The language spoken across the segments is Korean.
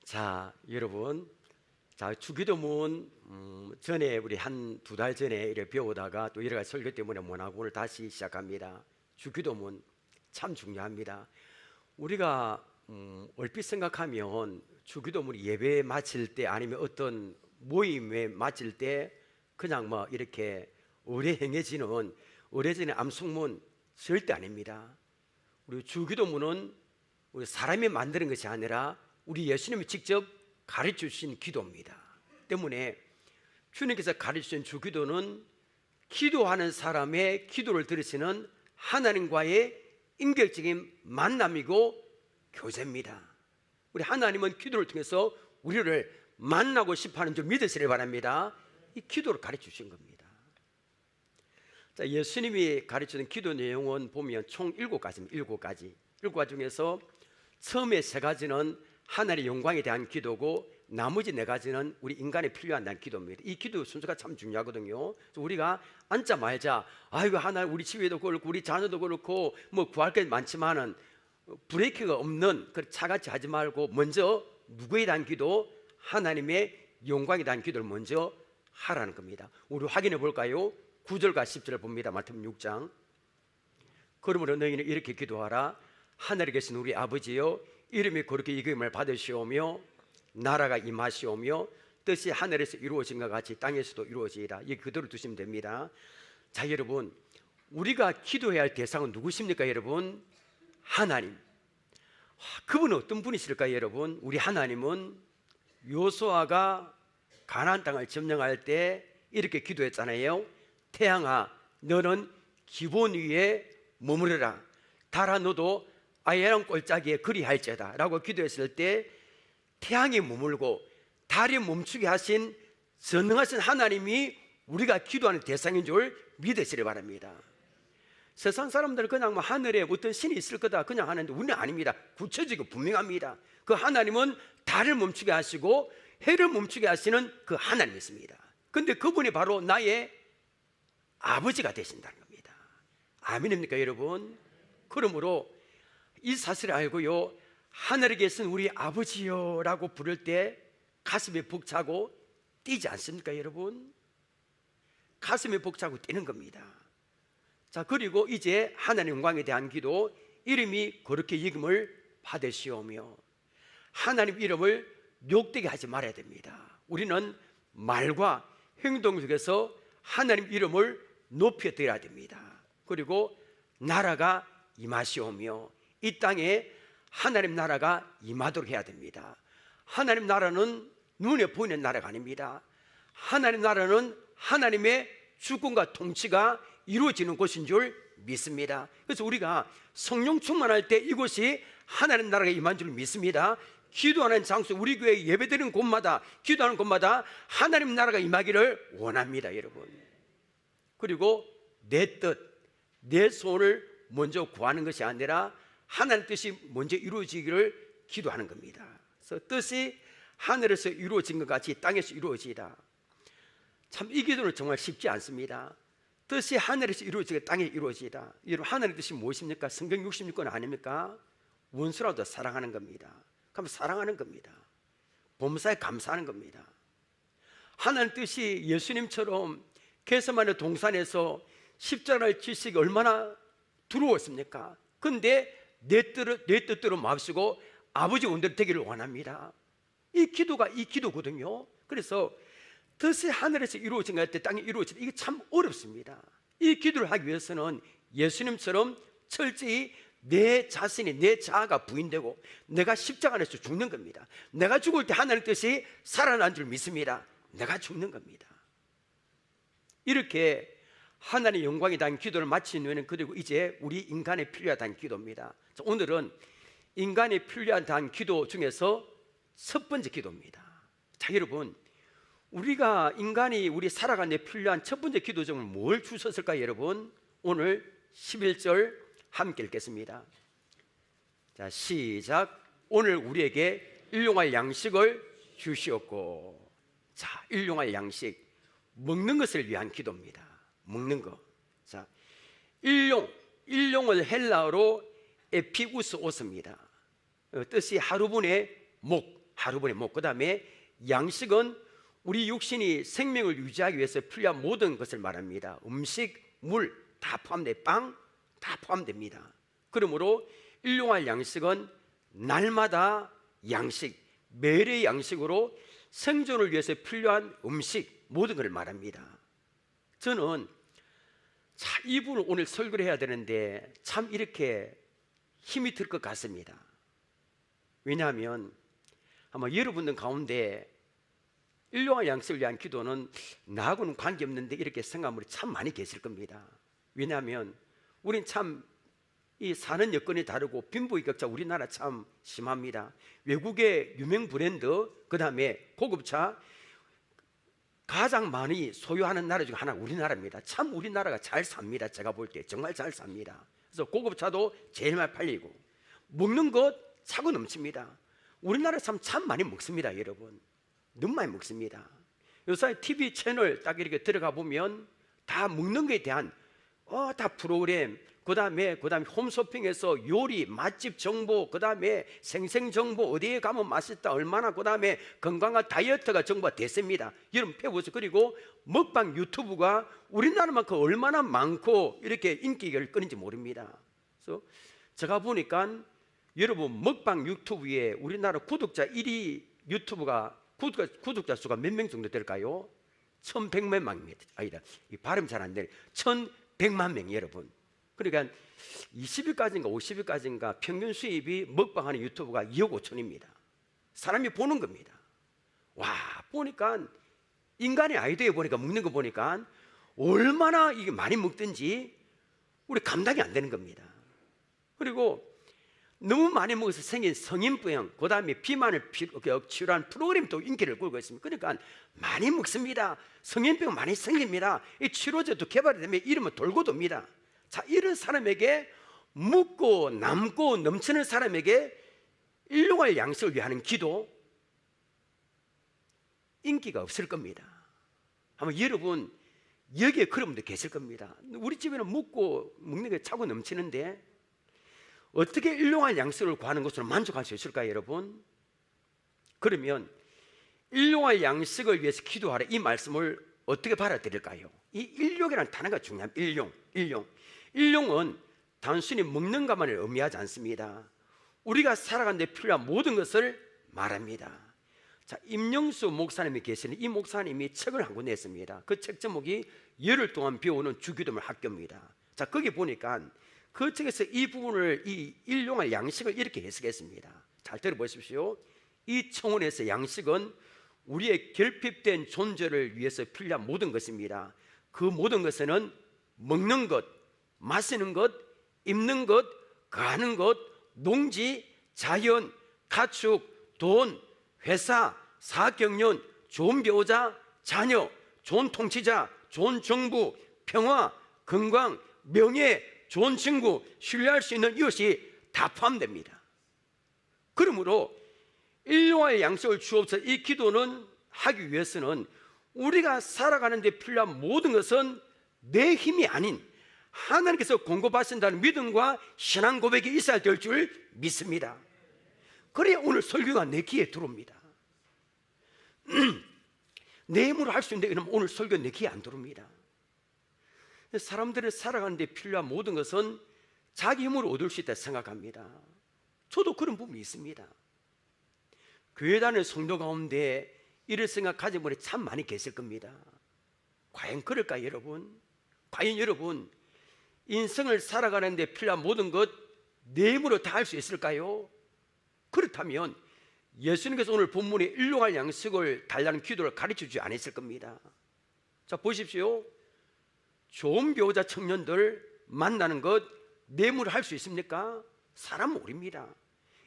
자, 여러분, 주기도문 전에 우리 한 두 달 전에 이렇게 배우다가 또 여러 가지 설교 때문에 못하고 오늘 다시 시작합니다. 주기도문 참 중요합니다. 우리가 얼핏 생각하면 주기도문이 예배 마칠 때 아니면 어떤 모임에 마칠 때 그냥 뭐 이렇게 의뢰행해지는 암송문 절대 아닙니다. 우리 주기도문은 우리 사람이 만드는 것이 아니라 우리 예수님이 직접 가르쳐 주신 기도입니다. 때문에 주님께서 가르쳐 주신 주기도는 기도하는 사람의 기도를 들으시는 하나님과의 인격적인 만남이고 교제입니다. 우리 하나님은 기도를 통해서 우리를 만나고 싶어하는 줄 믿으시길 바랍니다. 이 기도를 가르쳐 주신 겁니다. 자, 예수님이 가르치는 기도 내용은 보면 총 7가지입니다. 7가지. 7가지 중에서 처음에 3가지는 하나님의 영광에 대한 기도고 나머지 4가지는 우리 인간에 필요한 대한 기도입니다. 이 기도 순서가 참 중요하거든요. 우리가 앉자마자 아이고 하나님 우리 집에도 그렇고 우리 자녀도 그렇고 뭐 구할 게 많지만은 브레이크가 없는 그 차같이 하지 말고 먼저 누구에 대한 기도? 하나님의 영광에 대한 기도를 먼저 하라는 겁니다. 우리 확인해 볼까요? 9절과 10절을 봅니다. 마태복음 6장. 그러므로 너희는 이렇게 기도하라. 하늘에 계신 우리 아버지여, 이름이 거룩히 여김을 받으시오며 나라가 임하시오며 뜻이 하늘에서 이루어진 것 같이 땅에서도 이루어지리라. 이 그대로 두시면 됩니다. 자, 여러분, 우리가 기도해야 할 대상은 누구십니까? 여러분, 하나님. 그분은 어떤 분이실까요? 여러분, 우리 하나님은 요수아가 가나안 땅을 점령할 때 이렇게 기도했잖아요. 태양아, 너는 기본 위에 머무르라. 달아, 너도 아예랑 꼴짜기에 그리할지어다 라고 기도했을 때 태양이 머물고 달이 멈추게 하신 전능하신 하나님이 우리가 기도하는 대상인 줄 믿으시기 바랍니다. 세상 사람들은 그냥 뭐 하늘에 어떤 신이 있을 거다 그냥 하는데 우리는 아닙니다. 구체적이고 분명합니다. 그 하나님은 달을 멈추게 하시고 해를 멈추게 하시는 그 하나님이십니다. 그런데 그분이 바로 나의 아버지가 되신다는 겁니다. 아멘입니까 여러분? 그러므로 이 사실을 알고요, 하늘에 계신 우리 아버지요 라고 부를 때 가슴이 벅차고 뛰지 않습니까 여러분? 가슴이 벅차고 뛰는 겁니다. 자, 그리고 이제 하나님 영광에 대한 기도, 이름이 거룩히 여김을 받으시오며, 하나님 이름을 욕되게 하지 말아야 됩니다. 우리는 말과 행동 속에서 하나님 이름을 높여 드려야 됩니다. 그리고 나라가 임하시오며, 이 땅에 하나님 나라가 임하도록 해야 됩니다. 하나님 나라는 눈에 보이는 나라가 아닙니다. 하나님 나라는 하나님의 주권과 통치가 이루어지는 곳인 줄 믿습니다. 그래서 우리가 성령 충만할 때 이곳이 하나님 나라가 임한 줄 믿습니다. 기도하는 장소, 우리 교회 예배드리는 곳마다, 기도하는 곳마다 하나님 나라가 임하기를 원합니다 여러분. 그리고 내 뜻, 내 소원을 먼저 구하는 것이 아니라 하나님 뜻이 먼저 이루어지기를 기도하는 겁니다. 그래서 뜻이 하늘에서 이루어진 것 같이 땅에서 이루어지다. 참 이 기도는 정말 쉽지 않습니다. 뜻이 하늘에서 이루어지고 땅에 이루어지다. 여러분, 하늘의 뜻이 무엇입니까? 성경 66권 아닙니까? 원수라도 사랑하는 겁니다. 그럼 사랑하는 겁니다. 범사에 감사하는 겁니다. 하나님 뜻이 예수님처럼 겟세마네 동산에서 십자가를 지시기 얼마나 두려웠습니까? 근데 내 뜻대로 마시고 아버지 원대로 되기를 원합니다. 이 기도가 이 기도거든요. 그래서 뜻이 하늘에서 이루어진 것 같아 땅에 이루어지다. 이게 참 어렵습니다. 이 기도를 하기 위해서는 예수님처럼 철저히 내 자신이, 내 자아가 부인되고 내가 십자가 안에서 죽는 겁니다. 내가 죽을 때 하나님 뜻이 살아난 줄 믿습니다. 내가 죽는 겁니다. 이렇게 하나님의 영광에 대한 기도를 마친 후에는 그리고 이제 우리 인간에 필요하다는 기도입니다. 자, 오늘은 인간에 필요하다는 기도 중에서 첫 번째 기도입니다. 자, 여러분, 우리가 인간이 우리 살아가는 데 필요한 첫 번째 기도 중에 뭘 주셨을까요 여러분? 오늘 11절 함께 읽겠습니다. 자, 시작. 오늘 우리에게 일용할 양식을 주시옵고. 자, 일용할 양식, 먹는 것을 위한 기도입니다. 먹는 거. 자, 일용을 헬라어로 에피우스 오스입니다. 뜻이 하루분의 목, 하루분의 목, 그 다음에 양식은 우리 육신이 생명을 유지하기 위해서 필요한 모든 것을 말합니다. 음식, 물 다 포함돼, 빵 다 포함됩니다. 그러므로 일용할 양식은 날마다 양식, 매일의 양식으로 생존을 위해서 필요한 음식 모든 것을 말합니다. 저는 이 부분을 오늘 설교를 해야 되는데 참 이렇게 힘이 들 것 같습니다. 왜냐하면 아마 여러분들 가운데 일용할 양식을 위한 기도는 나하고는 관계없는데 이렇게 생각하는 분이 참 많이 계실 겁니다. 왜냐하면 우린 참 이 사는 여건이 다르고 빈부격차 우리나라 참 심합니다. 외국의 유명 브랜드, 그 다음에 고급차 가장 많이 소유하는 나라 중 하나 우리나라입니다. 참 우리나라가 잘 삽니다. 제가 볼 때 정말 잘 삽니다. 그래서 고급차도 제일 많이 팔리고 먹는 것 차고 넘칩니다. 우리나라 참 많이 먹습니다. 여러분 너무 많이 먹습니다. 요새 TV 채널 딱 이렇게 들어가 보면 다 먹는 것에 대한 다 프로그램, 그 다음에 홈쇼핑에서 요리, 맛집 정보, 그 다음에 생생 정보, 어디에 가면 맛있다, 얼마나, 그 다음에 건강한 다이어트가 정보가 됐습니다. 여러분 배워보세요. 그리고 먹방 유튜브가 우리나라만큼 얼마나 많고 이렇게 인기를 끄는지 모릅니다. 그래서 제가 보니까 여러분 먹방 유튜브에 우리나라 구독자 1위 유튜브가 구독자 수가 몇 명 정도 될까요? 1100만 명입니다. 아니다, 이 발음 잘 안 되네. 1100만 명 여러분. 그러니까 20일까지인가 50일까지인가 평균 수입이 먹방하는 유튜브가 2억 5천입니다. 사람이 보는 겁니다. 와, 보니까 인간의 아이디어에 보니까 먹는 거 보니까 얼마나 이게 많이 먹든지 우리 감당이 안 되는 겁니다. 그리고 너무 많이 먹어서 생긴 성인병, 그 다음에 비만을 치료하는 프로그램도 인기를 끌고 있습니다. 그러니까 많이 먹습니다. 성인병 많이 생깁니다. 이 치료제도 개발이 되면 이러면 돌고 돕니다. 자, 이런 사람에게 묻고 남고 넘치는 사람에게 일용할 양식을 위하는 기도 인기가 없을 겁니다. 아마 여러분 여기에 그런 분들 계실 겁니다. 우리 집에는 묻고 먹는 게 차고 넘치는데 어떻게 일용할 양식을 구하는 것으로 만족할 수 있을까요, 여러분? 그러면 일용할 양식을 위해서 기도하라 이 말씀을 어떻게 받아들일까요? 이 일용이라는 단어가 중요합니다. 일용은 단순히 먹는 것만을 의미하지 않습니다. 우리가 살아가는 데 필요한 모든 것을 말합니다. 자, 임영수 목사님이 계시는 이 목사님이 책을 한 권 냈습니다. 그 책 제목이 열흘 동안 배우는 주기도문 학교입니다. 자, 거기 보니까 그 책에서 이 부분을 이 일용할 양식을 이렇게 해석했습니다. 잘 들어보십시오. 이 청원에서 양식은 우리의 결핍된 존재를 위해서 필요한 모든 것입니다. 그 모든 것에는 먹는 것, 마시는 것, 입는 것, 가는 것, 농지, 자연, 가축, 돈, 회사, 사학경련, 좋은 배우자, 자녀, 좋은 통치자, 좋은 정부, 평화, 건강, 명예, 좋은 친구, 신뢰할 수 있는 이것이 다 포함됩니다. 그러므로 일용할 양식을 주옵소서 이 기도는 하기 위해서는 우리가 살아가는 데 필요한 모든 것은 내 힘이 아닌 하나님께서 공급하신다는 믿음과 신앙 고백이 있어야 될 줄 믿습니다. 그래야 오늘 설교가 내 귀에 들어옵니다. 내 힘으로 할 수 있는데 그러면 오늘 설교 내 귀에 안 들어옵니다. 사람들이 살아가는 데 필요한 모든 것은 자기 힘으로 얻을 수 있다 생각합니다. 저도 그런 부분이 있습니다. 교회 다니는 성도 가운데 이런 생각 가진 분이 참 많이 계실 겁니다. 과연 그럴까요, 여러분? 과연 여러분 인생을 살아가는 데 필요한 모든 것 내 힘으로 다 할 수 있을까요? 그렇다면 예수님께서 오늘 본문에 일용할 양식을 달라는 기도를 가르쳐 주지 않았을 겁니다. 자, 보십시오. 좋은 배우자 청년들 만나는 것 내 힘으로 할 수 있습니까? 사람 모릅니다.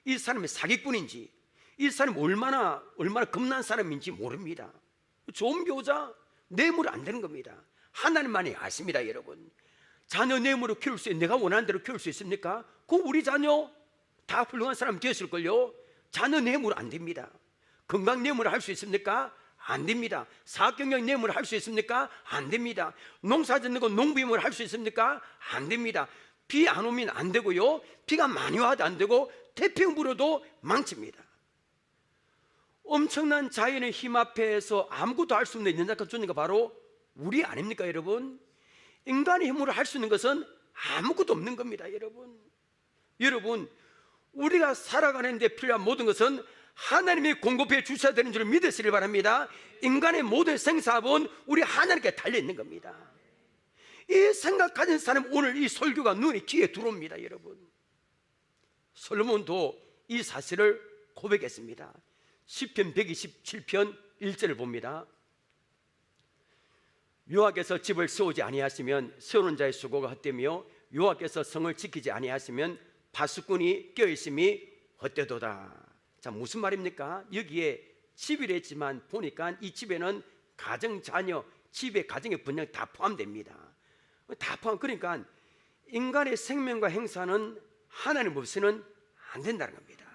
이 사람이 사기꾼인지 이 사람이 얼마나 겁난 사람인지 모릅니다. 좋은 배우자 내 힘으로 안 되는 겁니다. 하나님만이 아십니다. 여러분, 자녀 내 힘으로 키울 수 내가 원하는 대로 키울 수 있습니까? 그 우리 자녀 다 훌륭한 사람 되었을걸요. 자녀 내 힘으로 안 됩니다. 건강 내 힘으로 할 수 있습니까? 안 됩니다. 사학경영 내 힘으로 할 수 있습니까? 안 됩니다. 농사 짓는 거 농부 힘으로 할 수 있습니까? 안 됩니다. 비 안 오면 안 되고요, 비가 많이 와도 안 되고 태풍 불어도 망칩니다. 엄청난 자연의 힘 앞에서 아무것도 할 수 없는 연약한 존재가 바로 우리 아닙니까 여러분? 인간의 힘으로 할 수 있는 것은 아무것도 없는 겁니다 여러분, 우리가 살아가는 데 필요한 모든 것은 하나님이 공급해 주셔야 되는 줄 믿으시길 바랍니다. 인간의 모든 생사업은 우리 하나님께 달려있는 겁니다. 이 생각 가진 사람, 오늘 이 설교가 눈에 귀에 들어옵니다 여러분. 솔로몬도 이 사실을 고백했습니다. 시편 127편 1절을 봅니다. 여호와께서 집을 세우지 아니하시면 세우는 자의 수고가 헛되며 여호와께서 성을 지키지 아니하시면 파수꾼이 껴있음이 헛되도다. 자, 무슨 말입니까? 여기에 집이라 했지만 보니까 이 집에는 가정, 자녀, 집의 가정의 분량 다 포함됩니다. 다 포함. 그러니까 인간의 생명과 행사는 하나님 없이는 안 된다는 겁니다.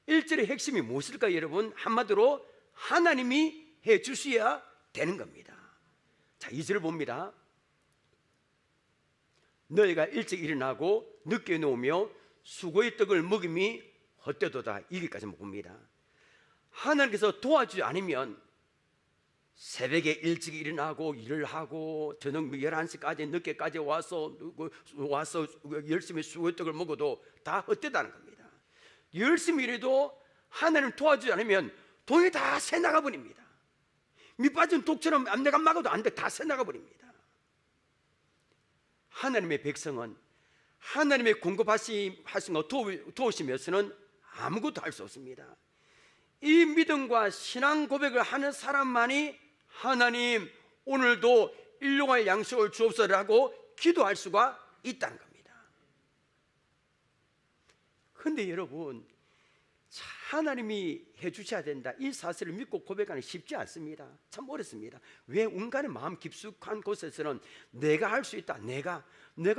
1절의 핵심이 무엇일까요 여러분? 한마디로 하나님이 해 주셔야 되는 겁니다. 자, 2절을 봅니다. 너희가 일찍 일어나고 늦게 누우며 수고의 떡을 먹음이 헛되도다. 여기까지 봅니다. 하나님께서 도와주지 않으면 새벽에 일찍 일어나고 일을 하고 저녁 11시까지 늦게까지 와서 열심히 수고의 떡을 먹어도 다 헛되다는 겁니다. 열심히 일해도 하나님 도와주지 않으면 돈이 다 새나가 버립니다. 밑빠진 독처럼 내가 막아도 안 돼. 다 새나가 버립니다. 하나님의 백성은 하나님의 공급하신 거 도우시면서는 아무것도 할 수 없습니다. 이 믿음과 신앙 고백을 하는 사람만이 하나님 오늘도 일용할 양식을 주옵소서라고 기도할 수가 있다는 겁니다. 그런데 여러분, 하나님이 해주셔야 된다, 이 사실을 믿고 고백하는 게 쉽지 않습니다. 참 어렵습니다. 왜? 인간의 마음 깊숙한 곳에서는 내가 할 수 있다, 내가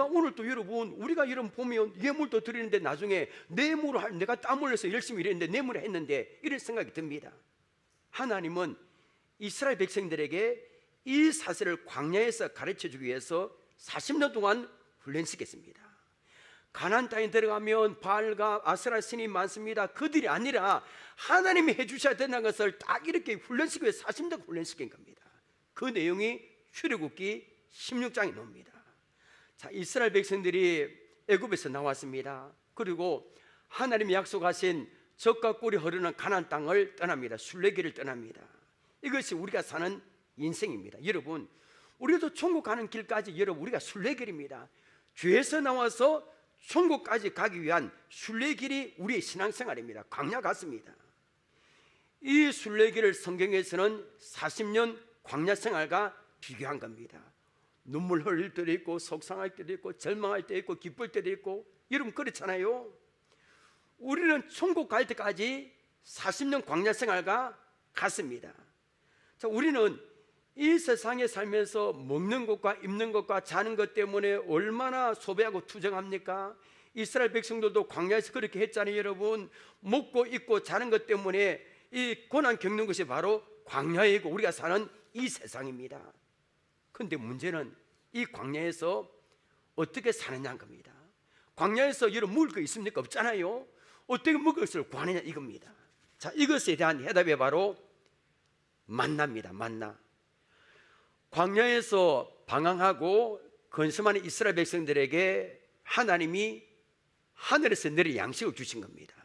오늘 또 여러분, 우리가 이런 보면 예물도 드리는데 나중에 내가 땀 흘려서 열심히 일했는데 내물을 했는데 이런 생각이 듭니다. 하나님은 이스라엘 백성들에게 이 사실을 광야에서 가르쳐주기 위해서 40년 동안 훈련시켰습니다. 가나안 땅에 들어가면 바알과 아세라 신이 많습니다. 그들이 아니라 하나님이 해주셔야 된다는 것을 딱 이렇게 훈련시키고 40년 훈련시킨 겁니다. 그 내용이 출애굽기 16장에 나옵니다. 자, 이스라엘 백성들이 애굽에서 나왔습니다. 그리고 하나님이 약속하신 젖과 꿀이 흐르는 가나안 땅을 떠납니다. 순례길을 떠납니다. 이것이 우리가 사는 인생입니다. 여러분, 우리도 천국 가는 길까지 여러분 우리가 순례길입니다. 죄에서 나와서 천국까지 가기 위한 순례길이 우리의 신앙생활입니다. 광야 같습니다. 이 순례길을 성경에서는 40년 광야 생활과 비교한 겁니다. 눈물 흘릴 때도 있고 속상할 때도 있고 절망할 때도 있고 기쁠 때도 있고, 여러분 그렇잖아요. 우리는 천국 갈 때까지 40년 광야 생활과 같습니다. 자, 우리는 이 세상에 살면서 먹는 것과 입는 것과 자는 것 때문에 얼마나 소비하고 투정합니까? 이스라엘 백성들도 광야에서 그렇게 했잖아요. 여러분, 먹고 입고 자는 것 때문에 이 고난 겪는 것이 바로 광야이고 우리가 사는 이 세상입니다. 그런데 문제는 이 광야에서 어떻게 사느냐는 겁니다. 광야에서 여러분 먹을 거 있습니까? 없잖아요. 어떻게 먹을 것을 구하느냐 이겁니다. 자, 이것에 대한 해답이 바로 만나입니다. 만나. 광야에서 방황하고 근심하는 이스라엘 백성들에게 하나님이 하늘에서 내려 양식을 주신 겁니다.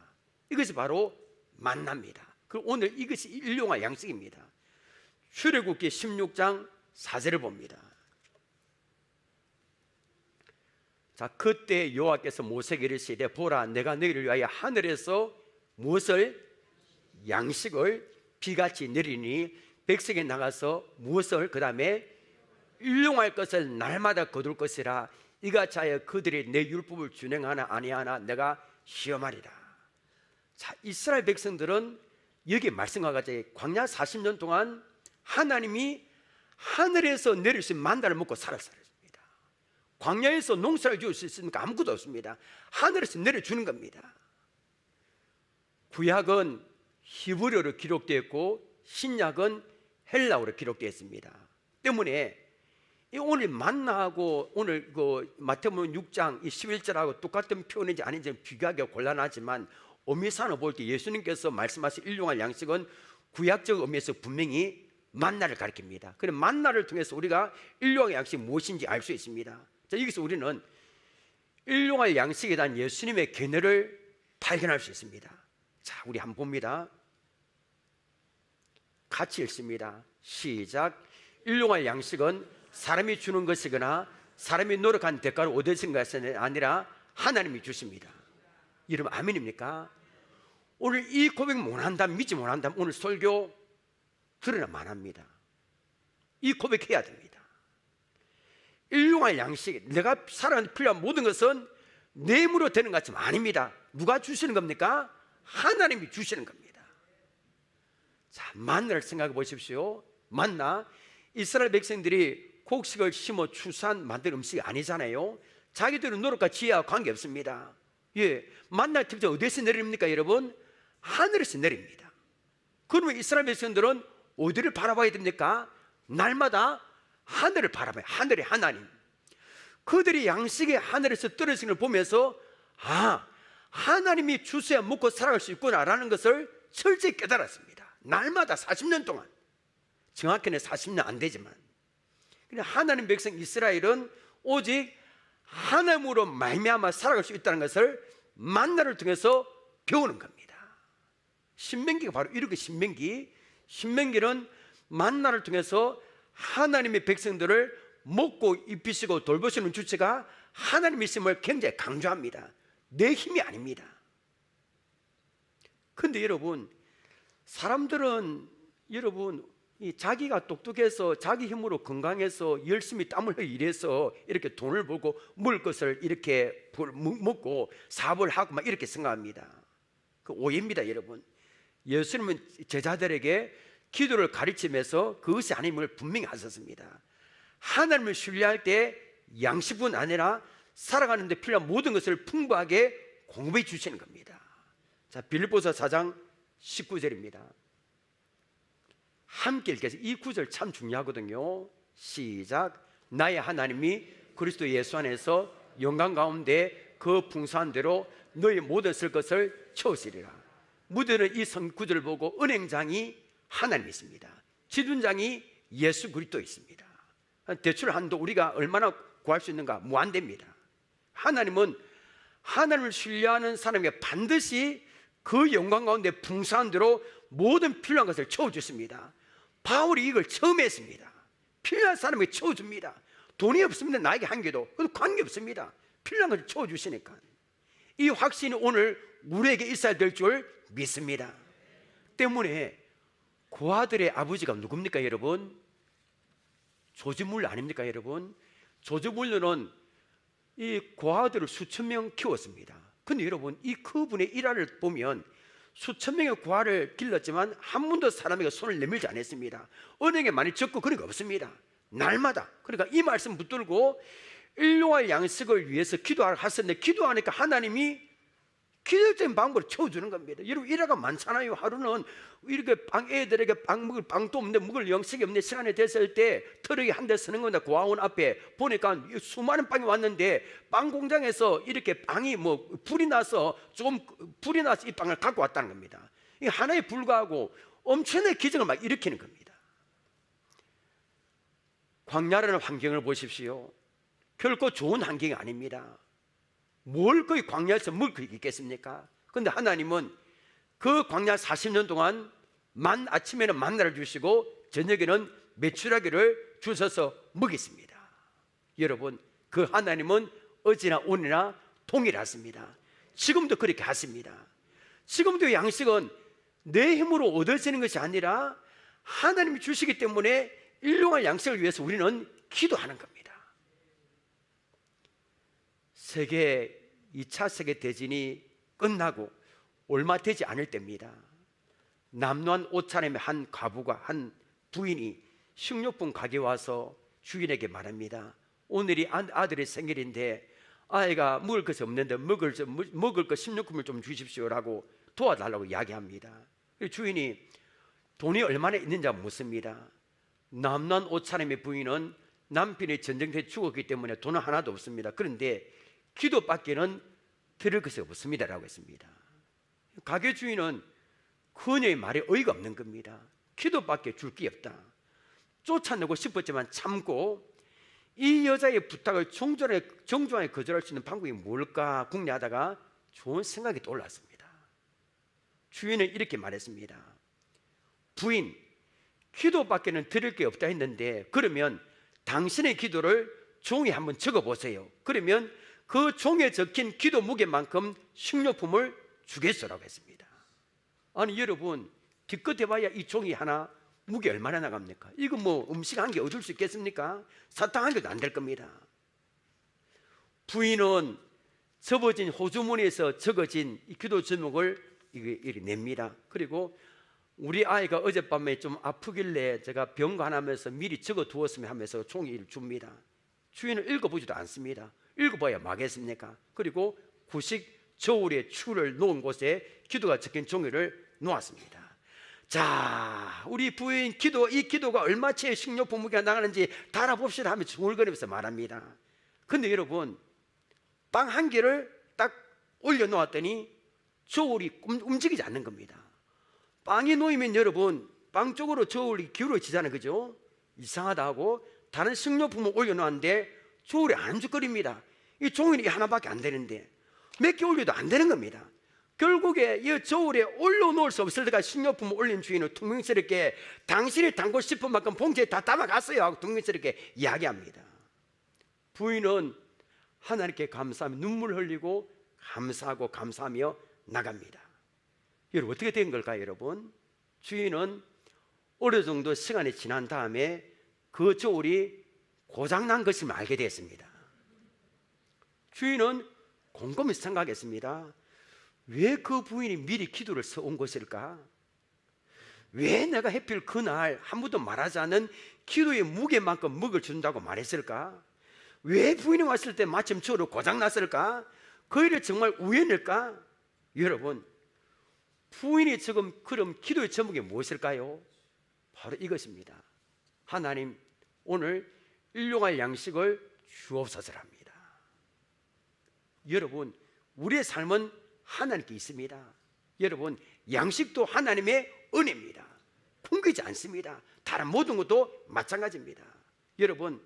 이것이 바로 만나입니다. 그리고 오늘 이것이 일용할 양식입니다. 출애굽기 16장 4절을 봅니다. 자, 그때 여호와께서 모세에게 이르시되 보라, 내가 너희를 위하여 하늘에서 무엇을? 양식을 비같이 내리니 백성에 나가서 무엇을? 그 다음에 일용할 것을 날마다 거둘 것이라. 이같이 하여 그들이 내 율법을 준행하나 아니하나 내가 시험하리라. 자, 이스라엘 백성들은 여기 말씀과 같이 광야 40년 동안 하나님이 하늘에서 내리신 만나를 먹고 살았습니다. 광야에서 농사를 지을 수 있으니까 아무것도 없습니다. 하늘에서 내려주는 겁니다. 구약은 히브리어로 기록되어 있고 신약은 헬라어로 기록되어 있습니다. 때문에 오늘 만나하고 오늘 그 마태복음 6장 11절하고 똑같은 표현인지 아닌지 비교하기가 곤란하지만 어미산을 볼 때 예수님께서 말씀하신 일용할 양식은 구약적 의미에서 분명히 만나를 가리킵니다. 그럼 만나를 통해서 우리가 일용할 양식이 무엇인지 알 수 있습니다. 자, 여기서 우리는 일용할 양식에 대한 예수님의 견해를 발견할 수 있습니다. 자, 우리 한번 봅니다. 같이 읽습니다. 시작. 일용할 양식은 사람이 주는 것이거나 사람이 노력한 대가로 얻어진 것이 아니라 하나님이 주십니다. 여러분 아멘입니까? 오늘 이 고백 못한다면, 믿지 못한다면 오늘 설교 들으나 만합니다. 이 고백해야 됩니다. 일용할 양식, 내가 살아가는 필요한 모든 것은 내 힘으로 되는 것 같지만 아닙니다. 누가 주시는 겁니까? 하나님이 주시는 겁니다. 자, 만나를 생각해 보십시오. 만나, 이스라엘 백성들이 곡식을 심어 추수한 만든 음식이 아니잖아요. 자기들은 노력과 지혜와 관계없습니다. 예, 만나 특징 어디에서 내립니까 여러분? 하늘에서 내립니다. 그러면 이스라엘 백성들은 어디를 바라봐야 됩니까? 날마다 하늘을 바라봐요. 하늘의 하나님. 그들이 양식이 하늘에서 떨어지는 걸 보면서 아, 하나님이 주셔야 먹고 살아갈 수 있구나라는 것을 철저히 깨달았습니다. 날마다 40년 동안, 정확히는 40년 안 되지만, 하나님 백성 이스라엘은 오직 하나님으로 말미암아 살아갈 수 있다는 것을 만나를 통해서 배우는 겁니다. 신명기가 바로 이렇게 신명기는 만나를 통해서 하나님의 백성들을 먹고 입히시고 돌보시는 주체가 하나님이심을 굉장히 강조합니다. 내 힘이 아닙니다. 그런데 여러분, 사람들은 자기가 똑똑해서 자기 힘으로 건강해서 열심히 땀을 흘려 일해서 이렇게 돈을 벌고 먹을 것을 이렇게 먹고 사업을 하고 막 이렇게 생각합니다. 그 오해입니다, 여러분. 예수님은 제자들에게 기도를 가르치면서 그것이 아님을 분명히 하셨습니다. 하나님을 신뢰할 때 양식뿐 아니라 살아가는 데 필요한 모든 것을 풍부하게 공급해 주시는 겁니다. 자, 빌립보서 4장 19절입니다. 함께 읽겠습니다. 이 구절 참 중요하거든요. 시작. 나의 하나님이 그리스도 예수 안에서 영광 가운데 그 풍성한 대로 너희 모든 쓸 것을 채우시리라. 무대는 이 구절을 보고 은행장이 하나님이 있습니다. 지둔장이 예수 그리스도 있습니다. 대출 한도 우리가 얼마나 구할 수 있는가? 무한대입니다. 하나님은 하나님을 신뢰하는 사람에게 반드시 그 영광 가운데 풍성한 대로 모든 필요한 것을 채워주십니다. 바울이 이걸 처음 했습니다. 필요한 사람에게 채워줍니다. 돈이 없습니다. 나에게 한 개도. 그래도 관계없습니다. 필요한 것을 채워주시니까. 이 확신이 오늘 우리에게 있어야 될 줄 믿습니다. 때문에 고아들의 아버지가 누굽니까 여러분? 조지물러 아닙니까 여러분? 조지물러는 이 고아들을 수천 명 키웠습니다. 근데 여러분, 이 그분의 일화를 보면 수천 명의 고아를 길렀지만 한 번도 사람에게 손을 내밀지 않았습니다. 은행에 많이 적고 그런 거 없습니다. 날마다. 그러니까 이 말씀 붙들고 일용할 양식을 위해서 기도하셨는데 기도하니까 하나님이 기적적인 방법으로 채워주는 겁니다. 여러분, 일화가 많잖아요. 하루는 이렇게 애들에게 빵도 없는데 먹을 양식이 없는데 시간이 됐을 때 트럭이 한 대 서는 건데 고아원 앞에 보니까 수많은 빵이 왔는데 빵 공장에서 이렇게 빵이 불이 나서 이 빵을 갖고 왔다는 겁니다. 이 하나에 불과하고 엄청난 기적을 막 일으키는 겁니다. 광야라는 환경을 보십시오. 결코 좋은 환경이 아닙니다. 뭘 거기 광야에서 먹을 거 있겠습니까? 그런데 하나님은 그 광야 40년 동안 아침에는 만나를 주시고 저녁에는 메추라기를 주셔서 먹였습니다. 여러분, 그 하나님은 어제나 오늘이나 동일하십니다. 지금도 그렇게 하십니다. 지금도 양식은 내 힘으로 얻어지는 것이 아니라 하나님이 주시기 때문에 일용할 양식을 위해서 우리는 기도하는 겁니다. 2차 세계대전이 끝나고 얼마 되지 않을 때입니다. 남루한 옷차림의 한 과부가, 한 부인이 식료품 가게 와서 주인에게 말합니다. 오늘이 아들의 생일인데 아이가 먹을 것이 없는데 먹을 것 식료품을 좀 주십시오라고 도와달라고 이야기합니다. 주인이 돈이 얼마나 있는지 묻습니다. 남루한 옷차림의 부인은 남편이 전쟁터에 죽었기 때문에 돈은 하나도 없습니다. 그런데 기도밖에는 드릴 것이 없습니다라고 했습니다. 가게 주인은 그녀의 말에 어이가 없는 겁니다. 기도밖에 줄 게 없다. 쫓아내고 싶었지만 참고 이 여자의 부탁을 정중하게 거절할 수 있는 방법이 뭘까 궁리하다가 좋은 생각이 떠올랐습니다. 주인은 이렇게 말했습니다. 부인, 기도밖에는 드릴 게 없다 했는데 그러면 당신의 기도를 종이에 한번 적어보세요. 그러면 그 종이에 적힌 기도 무게만큼 식료품을 주겠소라고 했습니다. 아니 여러분, 기껏 해봐야 이 종이 하나 무게 얼마나 나갑니까? 이거 뭐 음식 한 개 얻을 수 있겠습니까? 사탕 한 개도 안 될 겁니다. 부인은 접어진 호주머니에서 적어진 이 기도 제목을 이렇게 냅니다. 그리고 우리 아이가 어젯밤에 좀 아프길래 제가 병간하면서 미리 적어 두었으면 하면서 종이를 줍니다. 주인은 읽어보지도 않습니다. 읽어봐야 뭐하겠습니까? 그리고 구식 저울에 추를 놓은 곳에 기도가 적힌 종이를 놓았습니다. 자, 우리 부인 이 기도가 얼마치의 식료품 무게가 나가는지 달아봅시다 하며 중얼거리면서 말합니다. 근데 여러분, 빵 한 개를 딱 올려놓았더니 저울이 움직이지 않는 겁니다. 빵이 놓이면 여러분, 빵 쪽으로 저울이 기울어지잖아요, 그죠? 이상하다 하고 다른 식료품을 올려놓았는데 저울이 안 움직거립니다. 이 종이는 하나밖에 안 되는데 몇 개 올려도 안 되는 겁니다. 결국에 이 저울에 올려놓을 수 없을 때가 식료품을 올린 주인은 퉁명스럽게 당신이 담고 싶은 만큼 봉지에 다 담아갔어요 하고 퉁명스럽게 이야기합니다. 부인은 하나님께 감사하며 눈물 흘리고 감사하고 감사하며 나갑니다. 여러분, 어떻게 된 걸까요? 여러분, 주인은 어느 정도 시간이 지난 다음에 그 저울이 고장난 것임을 알게 됐습니다. 주인은 곰곰이 생각했습니다. 왜 그 부인이 미리 기도를 써온 것일까? 왜 내가 하필 그날 아무도 말하지 않은 기도의 무게만큼 먹을 준다고 말했을까? 왜 부인이 왔을 때 마침 저로 고장났을까? 그 일이 정말 우연일까? 여러분, 부인이 지금 그럼 기도의 제목이 무엇일까요? 바로 이것입니다. 하나님, 오늘 일용할 양식을 주옵소서랍니다. 여러분, 우리의 삶은 하나님께 있습니다. 여러분, 양식도 하나님의 은혜입니다. 풍기지 않습니다. 다른 모든 것도 마찬가지입니다. 여러분,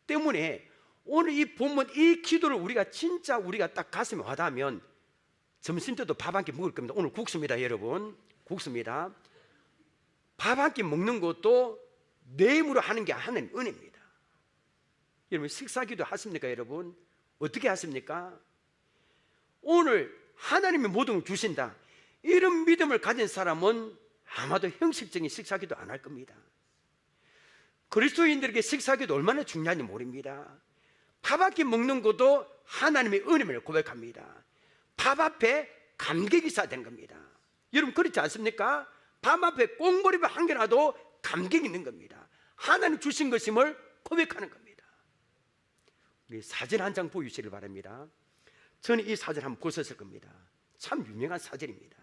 때문에 오늘 이 본문, 이 기도를 우리가 딱 가슴에 와닿으면 점심 때도 밥 한 끼 먹을 겁니다. 오늘 국수입니다. 여러분, 국수입니다. 밥 한 끼 먹는 것도 내 힘으로 하는 게 하나님 은혜입니다. 여러분, 식사기도 하십니까? 여러분, 어떻게 하십니까? 오늘 하나님이 모든 걸 주신다, 이런 믿음을 가진 사람은 아마도 형식적인 식사기도 안 할 겁니다. 그리스도인들에게 식사기도 얼마나 중요한지 모릅니다. 밥 한 끼 먹는 것도 하나님의 은혜를 고백합니다. 밥 앞에 감격이 있어야 되는 겁니다. 여러분, 그렇지 않습니까? 밥 앞에 꽁보리밥 한 개라도 감격이 있는 겁니다. 하나님 주신 것임을 고백하는 겁니다. 우리 사진 한 장 보여주시길 바랍니다. 저는 이 사진 한번 보셨을 겁니다. 참 유명한 사진입니다.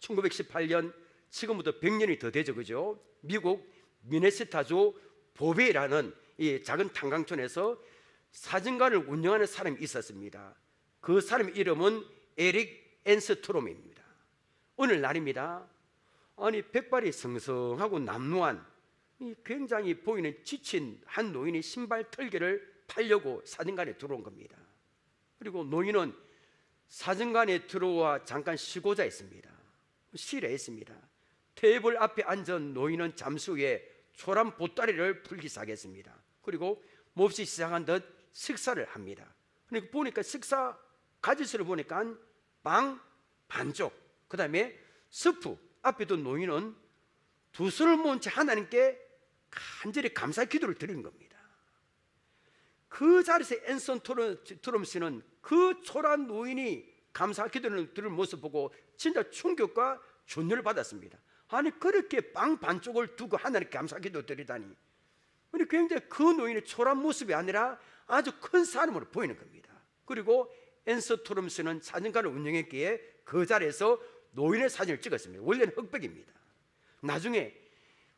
1918년, 지금부터 100년이 더 되죠, 그죠? 미국 미네소타주 보베이라는 이 작은 탄광촌에서 사진관을 운영하는 사람이 있었습니다. 그 사람의 이름은 에릭 엔스트롬입니다. 어느 날입니다. 아니, 백발이 성성하고 남루한 굉장히 보이는 지친 한 노인이 신발 털개를 팔려고 사진관에 들어온 겁니다. 그리고 노인은 사진관에 들어와 잠깐 쉬고자 했습니다. 쉬려 했습니다. 테이블 앞에 앉은 노인은 잠시 후에 초란 보따리를 풀기 시작했습니다. 그리고 몹시 시작한 듯 식사를 합니다. 그러니까 보니까 식사 가짓수를 보니까 빵 반쪽, 그 다음에 스프, 앞에 둔 노인은 두 손을 모은 채 하나님께 간절히 감사의 기도를 드리는 겁니다. 그 자리에서 앤슨 트롬 씨는 그 초라한 노인이 감사 기도를 드릴 모습 보고 진짜 충격과 존열을 받았습니다. 아니, 그렇게 빵 반쪽을 두고 하나님께 감사 기도 드리다니. 굉장히 그 노인의 초라한 모습이 아니라 아주 큰 사람으로 보이는 겁니다. 그리고 앤슨 트롬 씨는 사진관을 운영했기에 그 자리에서 노인의 사진을 찍었습니다. 원래는 흑백입니다. 나중에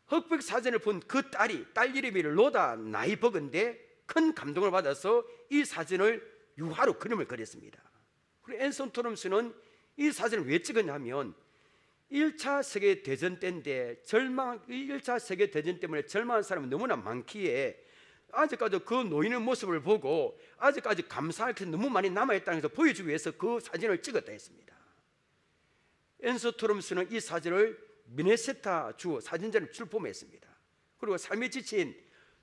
흑백 사진을 본 그 딸 이름이 로다 나이버그인데 큰 감동을 받아서 이 사진을 유화로 그림을 그렸습니다. 그리고 앤슨 트롬 씨는 이 사진을 왜 찍었냐면 1차 세계대전 때인데 1차 세계대전 때문에 절망한 사람이 너무나 많기에 아직까지 그 노인의 모습을 보고 아직까지 감사할 것이 너무 많이 남아있다는 것을 보여주기 위해서 그 사진을 찍었다 했습니다. 앤서 토럼스는 이 사진을 미네소타 주 사진전에 출품했습니다. 그리고 삶에 지친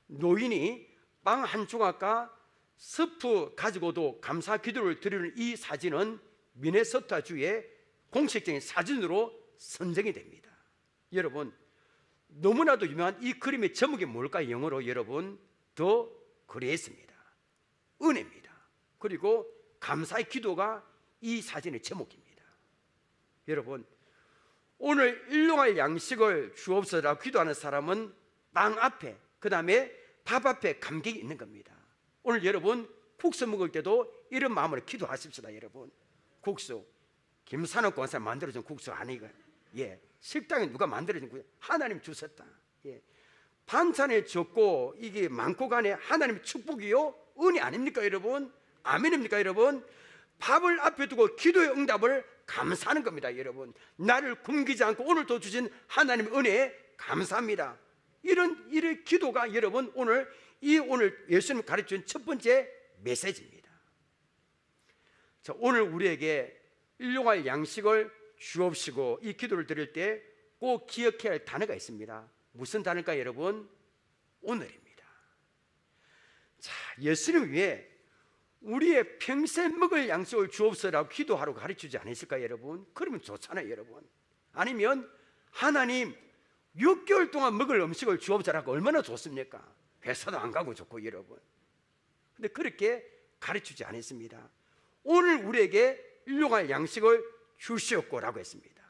노인이 빵 한 조각과 스프 가지고도 감사 기도를 드리는 이 사진은 미네소타 주의 공식적인 사진으로 선정이 됩니다. 여러분, 너무나도 유명한 이 그림의 제목이 뭘까요? 영어로 여러분, 더 그레이스입니다. 은혜입니다. 그리고 감사의 기도가 이 사진의 제목입니다. 여러분, 오늘 일용할 양식을 주옵소서라고 기도하는 사람은 빵 앞에, 그 다음에 밥 앞에 감격이 있는 겁니다. 오늘 여러분 국수 먹을 때도 이런 마음으로 기도하십시다. 여러분, 국수 김산업 권사 만들어준 국수 아니고, 식당에 누가 만들어준 국수, 하나님 주셨다. 반찬에 적고 이게 많고 간에 하나님의 축복이요 은혜 아닙니까 여러분? 아멘입니까 여러분? 밥을 앞에 두고 기도의 응답을 감사하는 겁니다. 여러분, 나를 굶기지 않고 오늘도 주신 하나님의 은혜에 감사합니다. 이런 기도가 여러분 오늘 예수님 가르쳐준 첫 번째 메시지입니다. 자, 오늘 우리에게 일용할 양식을 주옵시고 이 기도를 드릴 때 꼭 기억해야 할 단어가 있습니다. 무슨 단어일까요 여러분? 오늘입니다. 자, 예수님 위해 우리의 평생 먹을 양식을 주옵소서라고 기도하라고 가르치지 않으실까요 여러분? 그러면 좋잖아요 여러분. 아니면 하나님 6개월 동안 먹을 음식을 주옵소서라고 얼마나 좋습니까? 회사도 안 가고 좋고 여러분. 근데 그렇게 가르치지 않았습니다. 오늘 우리에게 일용할 양식을 주시옵고라고 했습니다.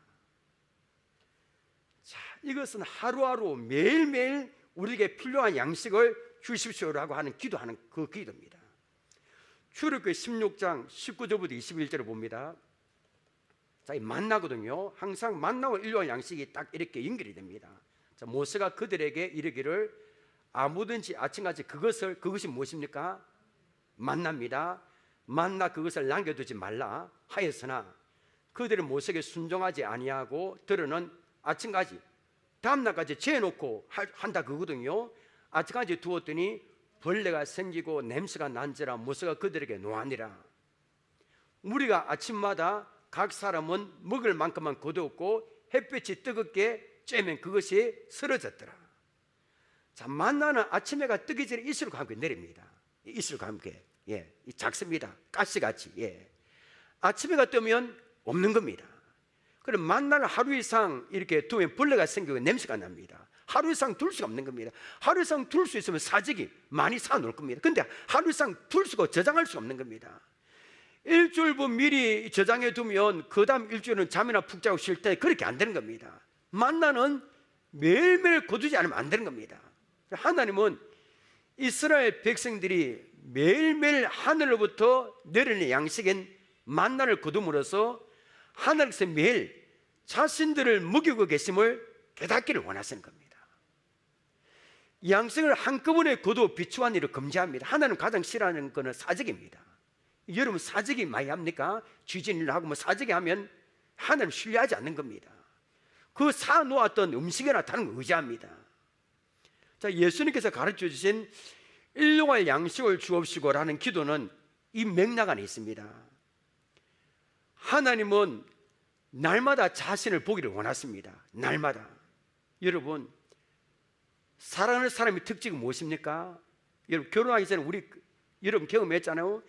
자, 이것은 하루하루 매일매일 우리에게 필요한 양식을 주십시오라고 하는 기도하는 그 기도입니다. 출애굽기 16장 19절부터 21절을 봅니다. 자, 이 만나거든요. 항상 만나와 일용할 양식이 딱 이렇게 연결이 됩니다. 자, 모세가 그들에게 이르기를 아무든지 아침까지 그것이 무엇입니까? 만납니다. 만나 그것을 남겨두지 말라 하였으나 그들은 모세에게 순종하지 아니하고 들어는 아침까지 다음날까지 재놓고 한다 그거거든요. 아침까지 두었더니 벌레가 생기고 냄새가 난지라 모세가 그들에게 노하니라. 우리가 아침마다 각 사람은 먹을 만큼만 거두었고 햇볕이 뜨겁게 쬐면 그것이 쓰러졌더라. 자, 만나는 아침 해가 뜨기 전에 이슬과 함께 내립니다. 이슬과 함께 작습니다. 가시같이. 아침 해가 뜨면 없는 겁니다. 그럼 만나는 하루 이상 이렇게 두면 벌레가 생기고 냄새가 납니다. 하루 이상 둘 수가 없는 겁니다. 하루 이상 둘 수 있으면 사직이 많이 사놓을 겁니다. 근데 하루 이상 둘 수가 저장할 수 없는 겁니다. 일주일분 미리 저장해 두면 그 다음 일주일은 잠이나 푹 자고 쉴 때 그렇게 안 되는 겁니다. 만나는 매일매일 거두지 않으면 안 되는 겁니다. 하나님은 이스라엘 백성들이 매일매일 하늘로부터 내리는 양식인 만나를 거둠으로써 하나님께서 매일 자신들을 먹이고 계심을 깨닫기를 원하시는 겁니다. 양식을 한꺼번에 거두어 비추한 일을 금지합니다. 하나님 가장 싫어하는 것은 사직입니다. 여러분 사직이 많이 합니까? 쥐진을 하고 사직이 하면 하나님 신뢰하지 않는 겁니다. 그 사놓았던 음식이나 다른 거 의지합니다. 자, 예수님께서 가르쳐 주신 일용할 양식을 주옵시고라는 기도는 이 맥락 안에 있습니다. 하나님은 날마다 자신을 보기를 원하십니다. 날마다. 여러분, 사랑하는 사람의 특징은 무엇입니까? 여러분 결혼하기 전에 여러분 경험했잖아요.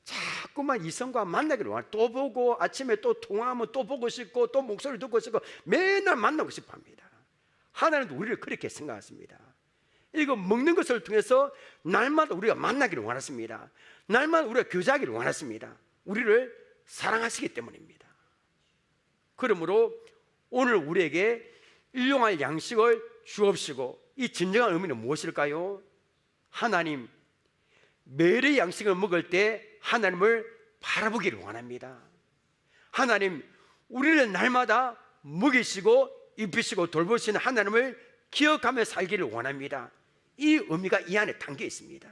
자꾸만 이성과 만나기를 원해요. 또 보고 아침에 또 통화하면 또 보고 싶고 또 목소리 듣고 싶고 맨날 만나고 싶어 합니다. 하나님도 우리를 그렇게 생각하십니다. 이거 먹는 것을 통해서 날마다 우리가 만나기를 원하십니다. 날마다 우리가 교제하기를 원하십니다. 우리를 사랑하시기 때문입니다. 그러므로 오늘 우리에게 일용할 양식을 주옵시고 이 진정한 의미는 무엇일까요? 하나님, 매일의 양식을 먹을 때 하나님을 바라보기를 원합니다. 하나님, 우리를 날마다 먹이시고 입히시고 돌보시는 하나님을 기억하며 살기를 원합니다. 이 의미가 이 안에 담겨 있습니다.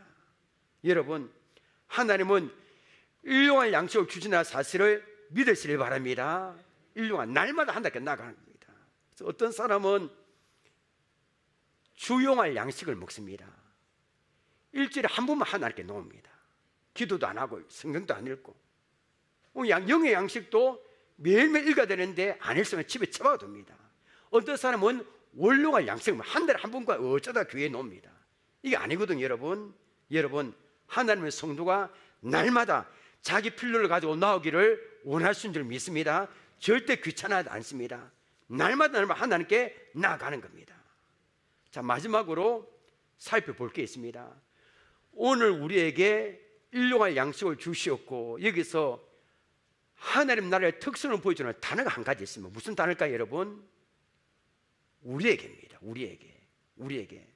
여러분, 하나님은 일용할 양식을 주시는 사실을 믿으시길 바랍니다. 인류가 날마다 한 단계 나가는 겁니다. 그래서 어떤 사람은 주용할 양식을 먹습니다. 일주일에 한 번만 하나님께 놓습니다. 기도도 안 하고 성경도 안 읽고 영의 양식도 매일매일 읽어야 되는데 안 읽으면 집에 처박아둡니다. 어떤 사람은 원룸할 양식을 한 달에 한 번과 어쩌다 교회에 놓습니다. 이게 아니거든요. 여러분 하나님의 성도가 날마다 자기 필요를 가지고 나오기를 원하시는 줄 믿습니다. 절대 귀찮아하지 않습니다. 날마다 하나님께 나아가는 겁니다. 자, 마지막으로 살펴볼 게 있습니다. 오늘 우리에게 일용할 양식을 주시었고 여기서 하나님 나라의 특성을 보여주는 단어가 한 가지 있습니다. 무슨 단어일까요, 여러분? 우리에게입니다. 우리에게.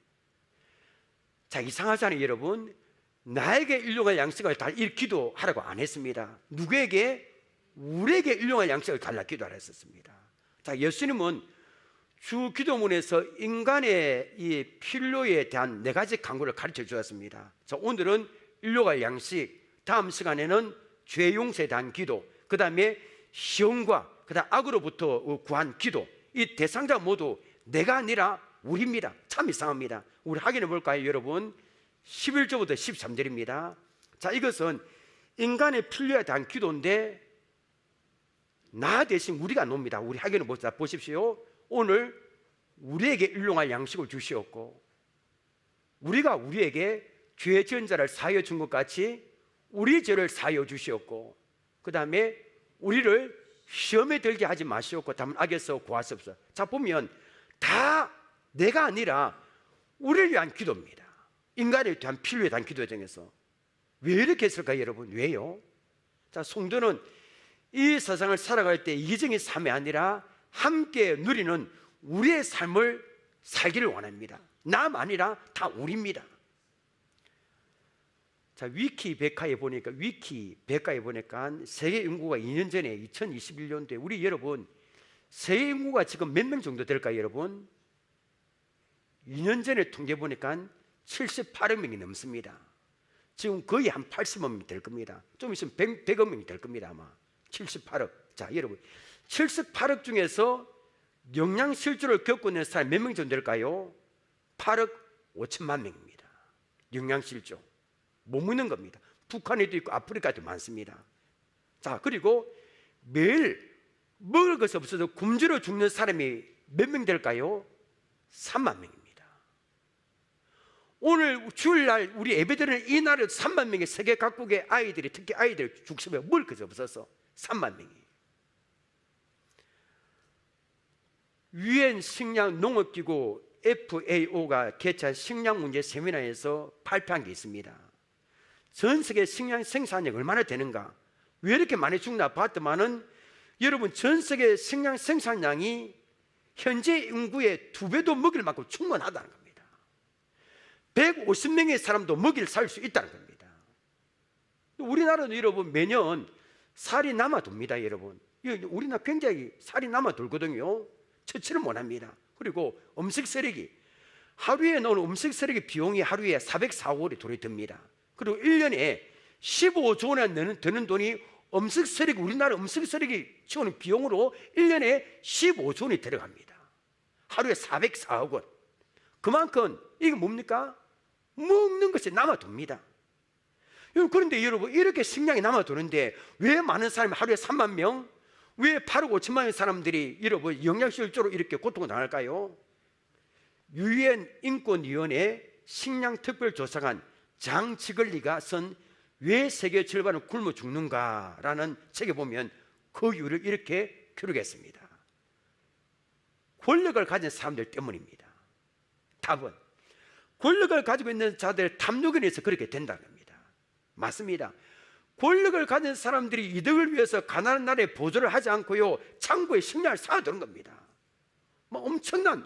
자, 이상하잖아요, 여러분. 나에게 일용할 양식을 달라 기도하라고 안 했습니다. 누구에게? 우리에게 일용할 양식을 달라 기도하라 했었습니다. 자, 예수님은 주 기도문에서 인간의 이 필요에 대한 4가지 강구를 가르쳐 주었습니다. 자, 오늘은 일용할 양식, 다음 시간에는 죄 용서에 대한 기도, 그 다음에 시험과 그 다음 악으로부터 구한 기도, 이 대상자 모두 내가 아니라 우리입니다. 참 이상합니다. 우리 확인해 볼까요, 여러분? 11절부터 13절입니다. 자, 이것은 인간의 필요에 대한 기도인데 나 대신 우리가 놉니다. 우리 확인해 보십시오. 오늘 우리에게 일용할 양식을 주시었고 우리가 우리에게 죄 지은 자를 사하여 준 것 같이 우리 죄를 사하여 주시었고 그 다음에 우리를 시험에 들게 하지 마시옵고 다만 악에서 구하시옵소서. 자, 보면 다 내가 아니라 우리를 위한 기도입니다. 인간에 대한 필요에 대한 기도 중에서 왜 이렇게 했을까요, 여러분? 왜요? 자, 성도는 이 세상을 살아갈 때 이기적인 삶이 아니라 함께 누리는 우리의 삶을 살기를 원합니다. 남 아니라 다 우리입니다. 자, 위키백과에 보니까 세계 인구가 2년 전에 2021년도에 우리 여러분 세계 인구가 지금 몇 명 정도 될까요, 여러분? 2년 전에 통계 보니까 78억 명이 넘습니다. 지금 거의 한 80억 명이 될 겁니다. 좀 있으면 100억 명이 될 겁니다, 아마. 78억. 자, 여러분 78억 중에서 영양실조를 겪고 있는 사람이 몇 명 정도 될까요? 8억 5천만 명입니다. 영양실조 못 먹는 겁니다. 북한에도 있고 아프리카도 많습니다. 자, 그리고 매일 먹을 것이 없어서 굶주려 죽는 사람이 몇 명 될까요? 3만 명입니다. 오늘 주일날 우리 예배드리는 이 날에 3만 명의 세계 각국의 아이들이, 특히 아이들이 죽습니다. 먹을 것이 없어서 3만 명이. 유엔 식량 농업기구 FAO가 개최한 식량 문제 세미나에서 발표한 게 있습니다. 전 세계 식량 생산량이 얼마나 되는가, 왜 이렇게 많이 죽나 봤더만은 여러분 전 세계 식량 생산량이 현재 인구의 2배도 먹일 만큼 충분하다는 겁니다. 150명의 사람도 먹이를 살 수 있다는 겁니다. 우리나라도 여러분 매년 살이 남아돕니다. 여러분 우리나라 굉장히 살이 남아돌거든요. 처치를 못합니다. 그리고 음식 쓰레기, 하루에 나오는 음식 쓰레기 비용이 하루에 404억원이 돈이 듭니다. 그리고 1년에 15조 원이나 드는 돈이 음식 쓰레기, 우리나라 음식 쓰레기 치우는 비용으로 1년에 15조 원이 들어갑니다. 하루에 404억 원. 그만큼 이게 뭡니까? 먹는 것이 남아돕니다. 그런데 여러분 이렇게 식량이 남아도는데 왜 많은 사람이 하루에 3만 명, 왜 8억 5천만 명의 사람들이 여러분 영양실조로 이렇게 고통을 당할까요? 유엔 인권위원회 식량특별조사관 장치글리가 쓴 왜 세계 절반은 굶어 죽는가라는 책에 보면 그 이유를 이렇게 기록했습니다. 권력을 가진 사람들 때문입니다. 답은 권력을 가지고 있는 자들의 탐욕에 의해서 그렇게 된다는 겁니다. 맞습니다. 권력을 가진 사람들이 이득을 위해서 가난한 나라에 보조를 하지 않고요, 창고에 식량을 쌓아두는 겁니다. 막 엄청난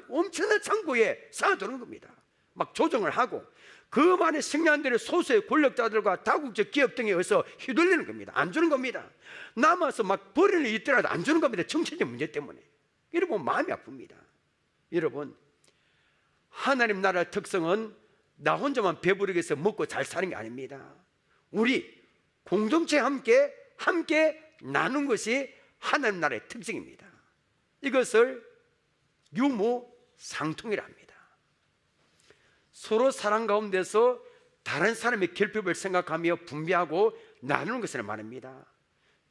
창고에 쌓아두는 겁니다. 막 조정을 하고 그 많은 식량들을 소수의 권력자들과 다국적 기업 등에 의해서 휘둘리는 겁니다. 안 주는 겁니다. 남아서 막 버리는 일 있더라도 안 주는 겁니다. 정치적 문제 때문에. 여러분 마음이 아픕니다. 여러분 하나님 나라의 특성은 나 혼자만 배부르게 해서 먹고 잘 사는 게 아닙니다. 우리 공동체에 함께 나눈 것이 하나님 나라의 특징입니다. 이것을 유무상통이라 합니다. 서로 사랑 가운데서 다른 사람의 결핍을 생각하며 분배하고 나누는 것을 말합니다.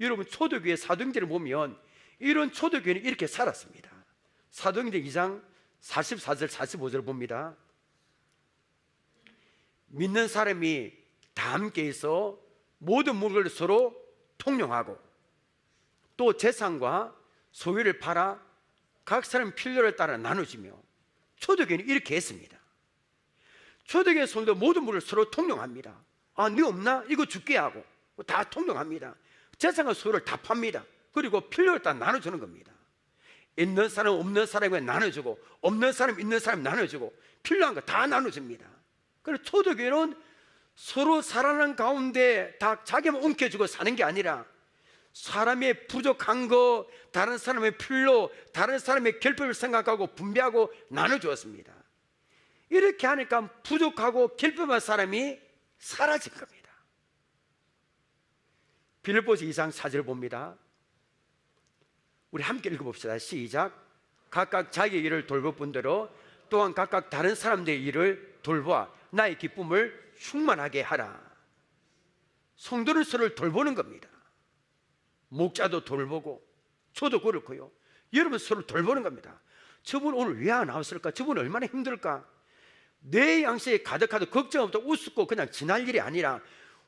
여러분, 초대교회 사도행전을 보면 이런 초대교회는 이렇게 살았습니다. 사도행전 2장 44절 45절 봅니다. 믿는 사람이 다 함께 있어 모든 물건을 서로 통용하고 또 재산과 소유를 팔아 각 사람 필요에 따라 나누지며, 초대교회는 이렇게 했습니다. 초대교회 성도 모든 물을 서로 통용합니다. 아, 네 없나? 이거 줄게 하고 다 통용합니다. 재산과 소유를 다 팝니다. 그리고 필요에 따라 나눠주는 겁니다. 있는 사람 없는 사람에게 나눠주고, 없는 사람 있는 사람 나눠주고, 필요한 거 다 나눠줍니다. 그래서 초대교회는 서로 살아가는 가운데 다 자기만 움켜쥐고 사는 게 아니라 사람의 부족한 거, 다른 사람의 필요, 다른 사람의 결핍을 생각하고 분배하고 나눠주었습니다. 이렇게 하니까 부족하고 결핍한 사람이 사라진 겁니다. 빌립보서 2장 4절 봅니다. 우리 함께 읽어봅시다. 시작. 각각 자기의 일을 돌볼 뿐더러 또한 각각 다른 사람들의 일을 돌보아 나의 기쁨을 충만하게 하라. 성도는 서로를 돌보는 겁니다. 목자도 돌보고, 저도 그렇고요. 여러분 서로 돌보는 겁니다. 저분 오늘 왜 안 나왔을까? 저분 얼마나 힘들까? 내 양식에 가득하도 걱정 없다 웃고 그냥 지날 일이 아니라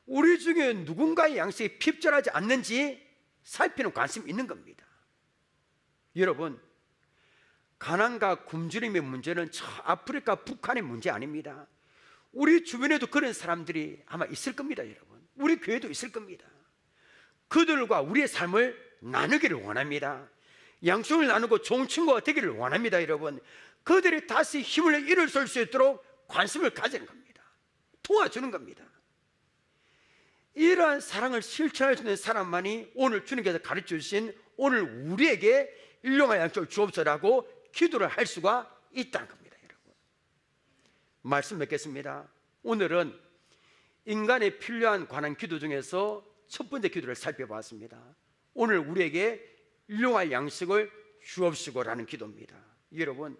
우리 중에 누군가의 양식이 핍절하지 않는지 살피는 관심이 있는 겁니다. 여러분, 가난과 굶주림의 문제는 저 아프리카 북한의 문제 아닙니다. 우리 주변에도 그런 사람들이 아마 있을 겁니다. 여러분, 우리 교회도 있을 겁니다. 그들과 우리의 삶을 나누기를 원합니다. 양심을 나누고 좋은 친구가 되기를 원합니다. 여러분, 그들이 다시 힘을 일어설 수 있도록 관심을 가지는 겁니다. 도와주는 겁니다. 이러한 사랑을 실천할 수 있는 사람만이 오늘 주님께서 가르쳐 주신 오늘 우리에게 일용할 양식을 주옵소서라고 기도를 할 수가 있다는 겁니다. 여러분, 말씀 맺겠습니다. 오늘은 인간에 필요한 관한 기도 중에서 첫 번째 기도를 살펴봤습니다. 오늘 우리에게 일용할 양식을 주옵시고라는 기도입니다. 여러분,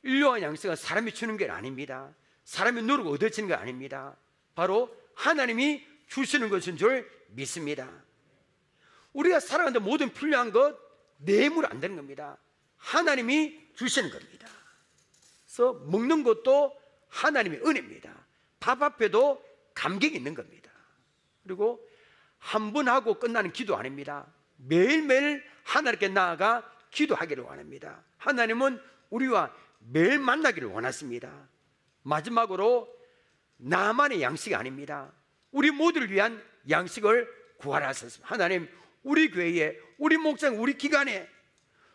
일용할 양식은 사람이 주는 게 아닙니다. 사람이 누르고 얻어지는 게 아닙니다. 바로 하나님이 주시는 것인 줄 믿습니다. 우리가 살아가는데 모든 필요한 것 내물 안 되는 겁니다. 하나님이 주시는 겁니다. 그래서 먹는 것도 하나님의 은혜입니다. 밥 앞에도 감격이 있는 겁니다. 그리고 한 번 하고 끝나는 기도 아닙니다. 매일매일 하나님께 나아가 기도하기를 원합니다. 하나님은 우리와 매일 만나기를 원하십니다. 마지막으로 나만의 양식이 아닙니다. 우리 모두를 위한 양식을 구하라 하셨습니다. 하나님, 우리 교회에, 우리 목장, 우리 기관에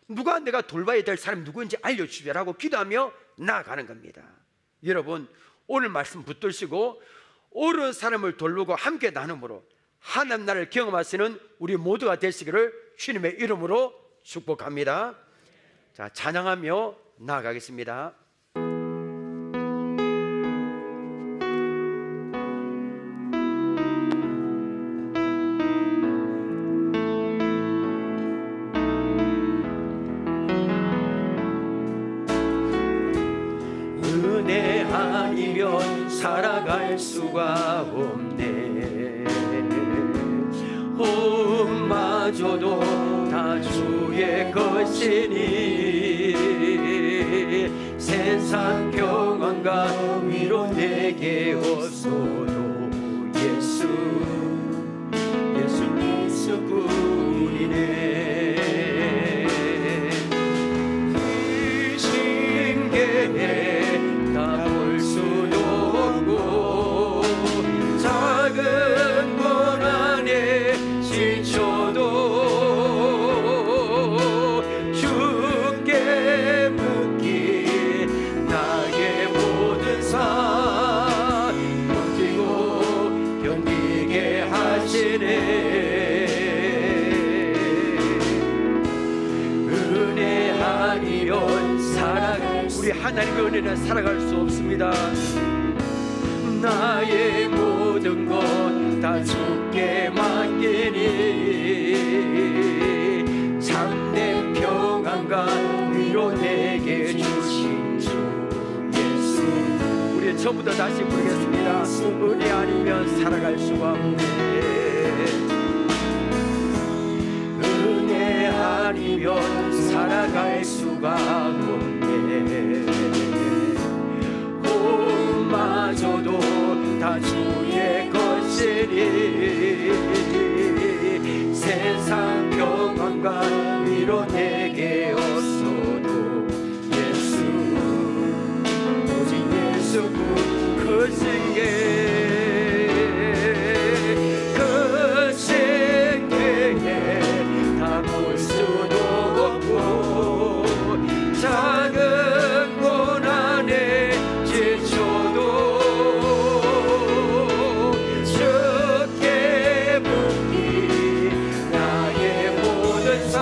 누가 내가 돌봐야 될 사람이 누구인지 알려주시라고 기도하며 나아가는 겁니다. 여러분, 오늘 말씀 붙들시고 옳은 사람을 돌보고 함께 나눔으로 하나님 나라를 경험하시는 우리 모두가 되시기를 주님의 이름으로 축복합니다. 자, 찬양하며 나아가겠습니다. 은혜 아니면 살아갈 수가 없네. 마저도 다 주의 것이니 세상 평안과 위로 내게 없어도 예수 뿐이네. 이 신계에 다 볼 수도 없고 작은 문 안에 지쳐도 주께 묻기 나의 모든 삶 버티고 견디게 하시네. 은혜 아니면 우리 하나님의 은혜는 살아갈 수 없습니다. 나의 모든 것 다 주께 맡기니 참된 평안과 위로 내게 주신 주 예수. 우리 처음부터 다시 부르겠습니다. 은혜 아니면 살아갈 수가 없네. 은혜 아니면 살아갈 수가 없네. 마저도 다 주의 것이니 세상 평안과 위로 내게 없어도 예수 오직 예수뿐 크신 게 다 볼 수도 없고 작은 고난에 지쳐도 주께 묻기 나의 모든 삶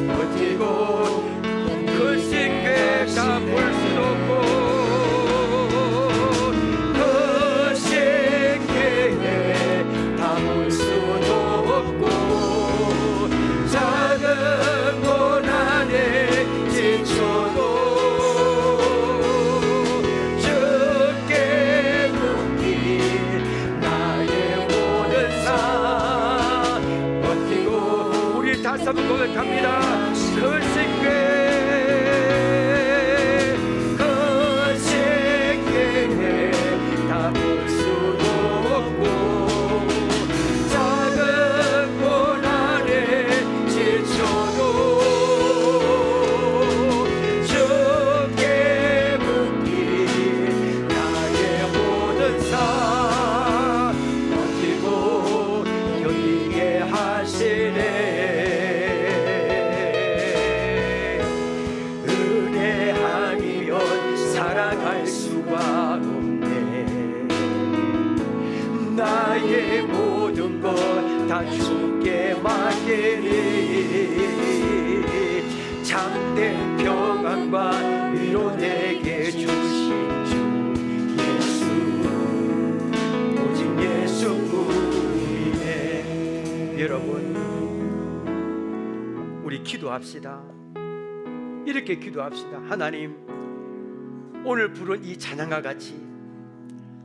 버티고 크신 게 다 볼 수도 없고 크신 게 다 볼 수도 없고 작은 고난에 지쳐도 주께 묻기 나의 모든 삶 버티고 우리 다시 한번 고백합니다. 크신 게 다 볼 수도 없고 작은 고난에 지쳐도 주께 묻기 나의 모든 삶 버티고 견디게 하시네. 은혜 아니면 살아갈 수가 없네. 나의 모든 것 다 주께 맡기니 참된 평안과 위로 내게 주신 주 예수 오직 예수뿐이네. 여러분 우리 기도합시다. 이렇게 기도합시다. 하나님 오늘 부른 이 찬양과 같이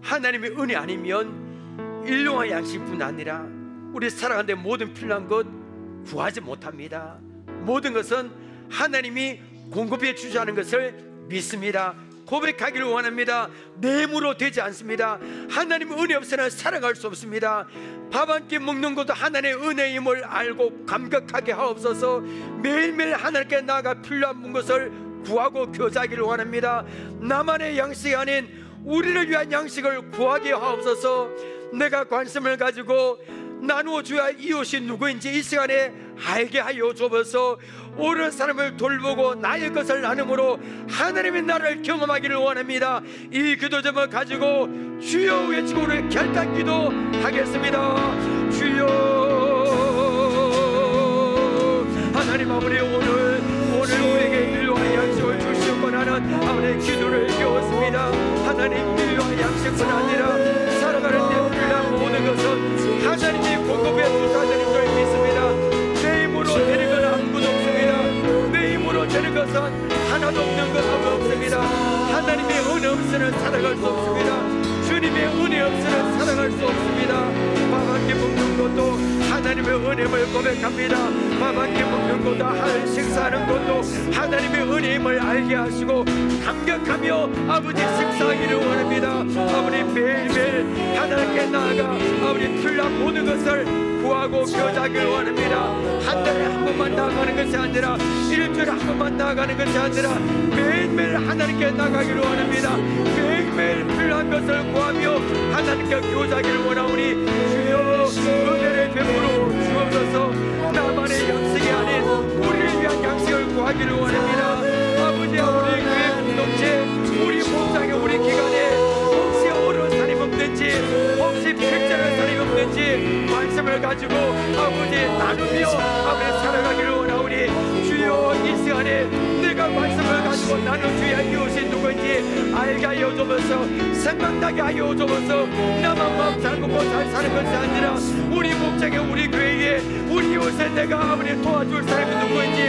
하나님의 은혜 아니면 일용할 양식뿐 아니라 우리 살아가는데 모든 필요한 것 구하지 못합니다. 모든 것은 하나님이 공급해 주자는 것을 믿습니다. 고백하기를 원합니다. 내 힘으로 되지 않습니다. 하나님의 은혜 없이는 살아갈 수 없습니다. 밥 한 끼 먹는 것도 하나님의 은혜임을 알고 감격하게 하옵소서. 매일매일 하나님께 나아가 필요한 것을 구하고 교제하기를 원합니다. 나만의 양식이 아닌 우리를 위한 양식을 구하게 하옵소서. 내가 관심을 가지고 나누어 줘야 할 이웃이 누구인지 이 시간에 알게 하여 주옵소서. 옳은 사람을 돌보고 나의 것을 나눔으로 하나님의 나라를 경험하기를 원합니다. 이 기도점을 가지고 주여 외치고 우리 결단 기도하겠습니다. 주여 하나님 아버지 오늘 우리에게 일용할 양식을 주시옵고 하는 아버지의 기도를 배웠습니다. 하나님 일용할 양식뿐 아니라 살아가는 데 필요한 모든 것은 하나님이 공급해 주사는 줄 믿습니다. 내 힘으로 되는 건 아무것도 없습니다. 내 힘으로 되는 것은 하나도 없는 것은 없습니다. 하나님의 은혜 없이는 살아갈 수 없습니다. 주님의 은혜 없이는 살아갈 수 없습니다. 밥 한 끼 먹는 것도 하나님의 은혜임을 고백합니다. 밥 한 끼 먹는 것도 식사하는 것도 하나님의 은혜임을 알게 하시고 감격하며 아버지 식사하기를 원합니다. 아버지 매일매일 하나님께 나아가 아버지 필요한 모든 것을 구하고 교제하기를 원합니다. 한 달에 한 번만 나아가는 것이 아니라 일주일에 한 번만 나아가는 것이 아니라 매일매일 하나님께 나가기를 원합니다. 매일매일 필요한 것을 구하며 하나님께 교제하기를 원하오니 주여 은혜를 베풀어 주옵소서. 나만의 양식이 아닌 우리를 위한 양식을 구하기를 원합니다. 아버지 우리 교회 공동체 우리 목장에 우리 기관에 혹시 어려운 사람이 없는지 혹시 필자를 사람이 없는지 관심을 가지고 아버지 나누며 아버지 살아가기를 원하오니 주여 주여 이 시간에 내가 관심을 가지고 나는 주의 이웃이 누구인지 알게 하여 주면서 생각나게 하여 주면서 나만 마음 잘 먹고 잘 사는 것이 아니라 우리 목장에 우리 교회에 우리 이웃에 내가 아버지 도와줄 사람이 누구인지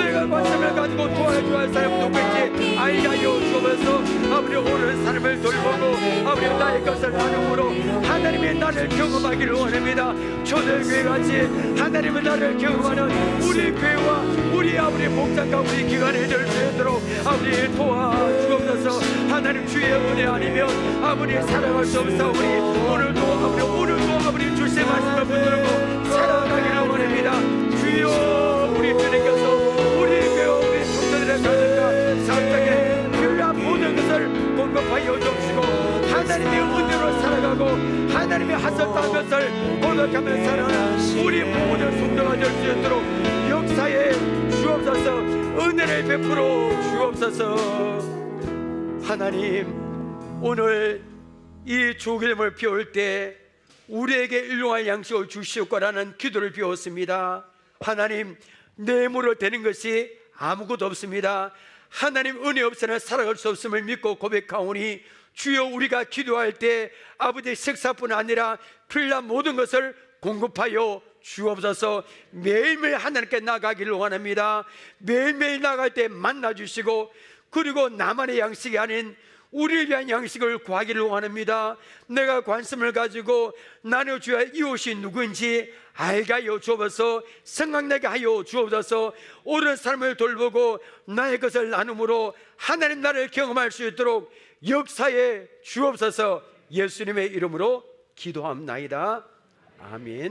내가 관심을 가지고 도와줄 할 사람이 누구인지 알게 하여 주면서 아버지 오늘 삶을 돌보고 아버지 나의 것을 나눔으로 하나님의 나를 경험하기를 원합니다. 초대교회같이 하나님의 나를 경험하는 우리 교회와 우리 아버지 목장과 우리 기관에 될 수 있도록 아버지 도와주옵소서. 하나님 주의 은혜 아니면 아버지 살아갈 수 없사오니 오늘도 아버지 주의 말씀을 붙들고 살아가기를 원합니다. 주여 우리 주님께서 우리 교회와 우리 성도들의 가정과 사업장에 필요한 모든 것을 공급하여 주시고 하나님의 은혜로 살아가고 하나님의 하셨다는 것을 고백하며 살아가는 우리 모든 성도가 될 수 있도록 역사에 주옵소서. 은혜를 베풀어 주옵소서. 하나님 오늘 이 조기름을 피울 때 우리에게 일용할 양식을 주시옵고라는 기도를 비웠습니다. 하나님 뇌물을 대는 것이 아무것도 없습니다. 하나님 은혜 없이는 살아갈 수 없음을 믿고 고백하오니 주여 우리가 기도할 때 아버지 식사뿐 아니라 필요한 모든 것을 공급하여 주옵소서. 매일매일 하나님께 나가기를 원합니다. 매일매일 나갈 때 만나주시고 그리고 나만의 양식이 아닌 우리를 위한 양식을 구하기를 원합니다. 내가 관심을 가지고 나는 주의 이웃이 누구인지 알게 하여 주옵소서. 생각나게 하여 주옵소서. 옳은 삶을 돌보고 나의 것을 나눔으로 하나님 나를 경험할 수 있도록 역사에 주옵소서. 예수님의 이름으로 기도합나이다. 아멘.